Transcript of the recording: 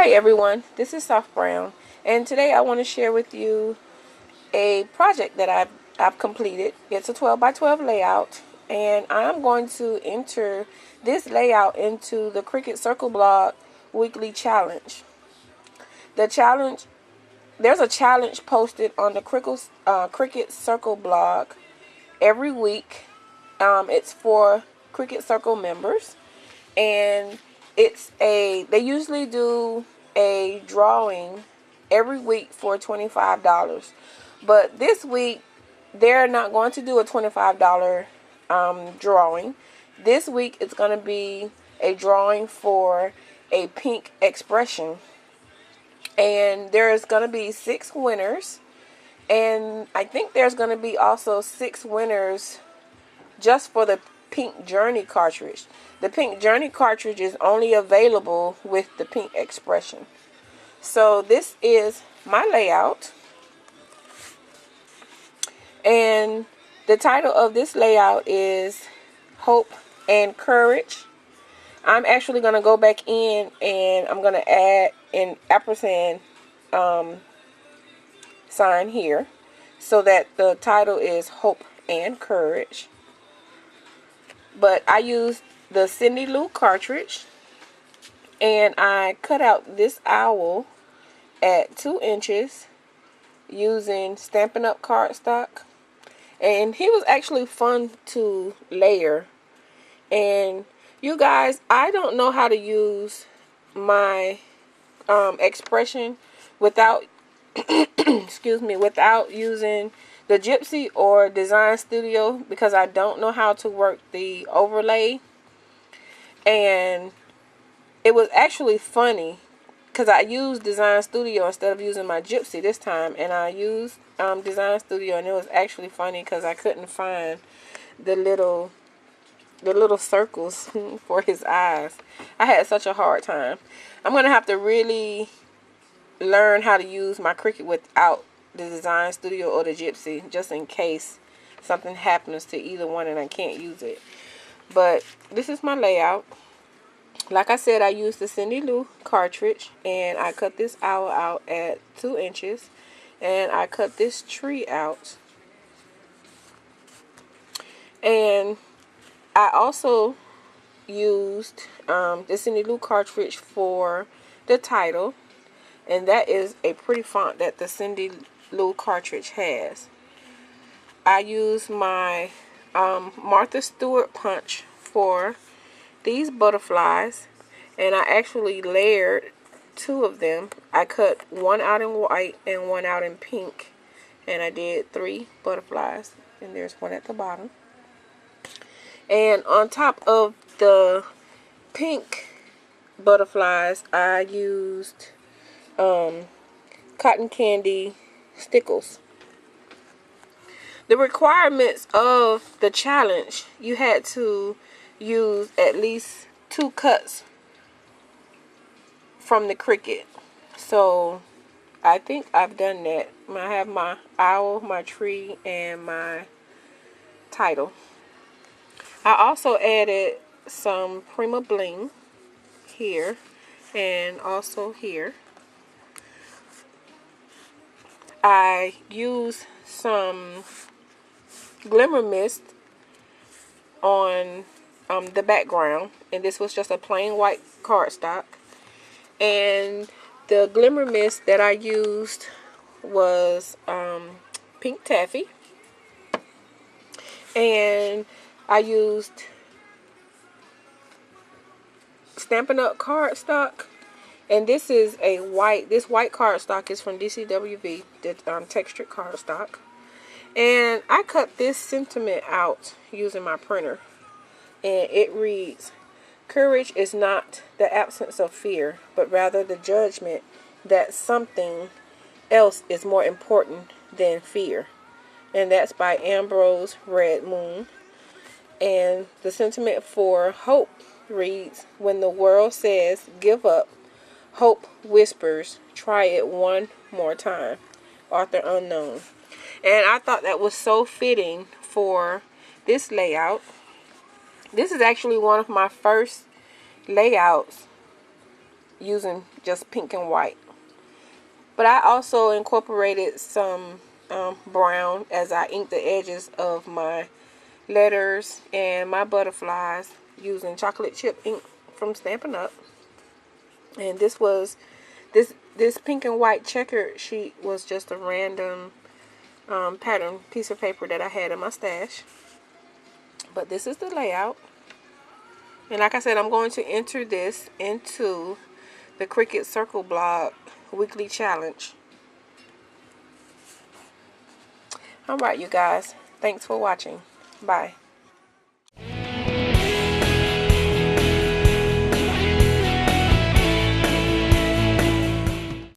Hi everyone, this is Soft Brown, and today I want to share with you a project that I've completed. It's a 12 by 12 layout, and I'm going to enter this layout into the Cricut Circle Blog weekly challenge. There's a challenge posted on the Cricut Circle blog every week. It's for Cricut Circle members, and they usually do a drawing every week for $25. But this week, they're not going to do a $25 drawing. This week, it's going to be a drawing for a pink expression. And there's going to be 6 winners. And I think there's going to be also 6 winners just for the Pink Journey cartridge. The Pink Journey cartridge is only available with the pink expression. So this is my layout. And the title of this layout is Hope and Courage. I'm actually going to go back in and I'm going to add an ampersand sign here so that the title is Hope and Courage. But I used the Cindy Lou cartridge, and I cut out this owl at 2 inches using Stampin' Up! Cardstock. And he was actually fun to layer. And you guys, I don't know how to use my expression without excuse me, without using the Gypsy or Design Studio, because I don't know how to work the overlay. And it was actually funny because I used Design Studio instead of using my Gypsy this time, and I used Design Studio, and it was actually funny because I couldn't find the little circles for his eyes. I had such a hard time. I'm gonna have to really learn how to use my Cricut without the Design Studio or the Gypsy, just in case something happens to either one and I can't use it. But this is my layout. Like I said, I used the Cindy Lou cartridge, and I cut this owl out at 2 inches, and I cut this tree out. And I also used the Cindy Lou cartridge for the title, and that is a pretty font that the Cindy Lou cartridge has. I used my Martha Stewart punch for these butterflies, and I actually layered 2 of them. I cut one out in white and one out in pink, and I did 3 butterflies, and there's one at the bottom. And on top of the pink butterflies, I used cotton candy stickles. The requirements of the challenge, you had to use at least 2 cuts from the Cricut. So I think I've done that. I have my owl, my tree, and my title. I also added some Prima Bling here and also here. I used some glimmer mist on the background, and this was just a plain white cardstock. And the glimmer mist that I used was pink taffy, and I used Stampin' Up! Cardstock. And this is this white cardstock is from DCWV, the textured cardstock. And I cut this sentiment out using my printer. And it reads, "Courage is not the absence of fear, but rather the judgment that something else is more important than fear." And that's by Ambrose Red Moon. And the sentiment for hope reads, "When the world says give up, hope whispers, try it one more time." Author unknown. And I thought that was so fitting for this layout. This is actually one of my first layouts using just pink and white. But I also incorporated some brown as I inked the edges of my letters and my butterflies using chocolate chip ink from Stampin' Up. And this was this pink and white checkered sheet was just a random pattern piece of paper that I had in my stash. But this is the layout. And like I said, I'm going to enter this into the Cricut Circle Blog weekly challenge. Alright, you guys. Thanks for watching. Bye.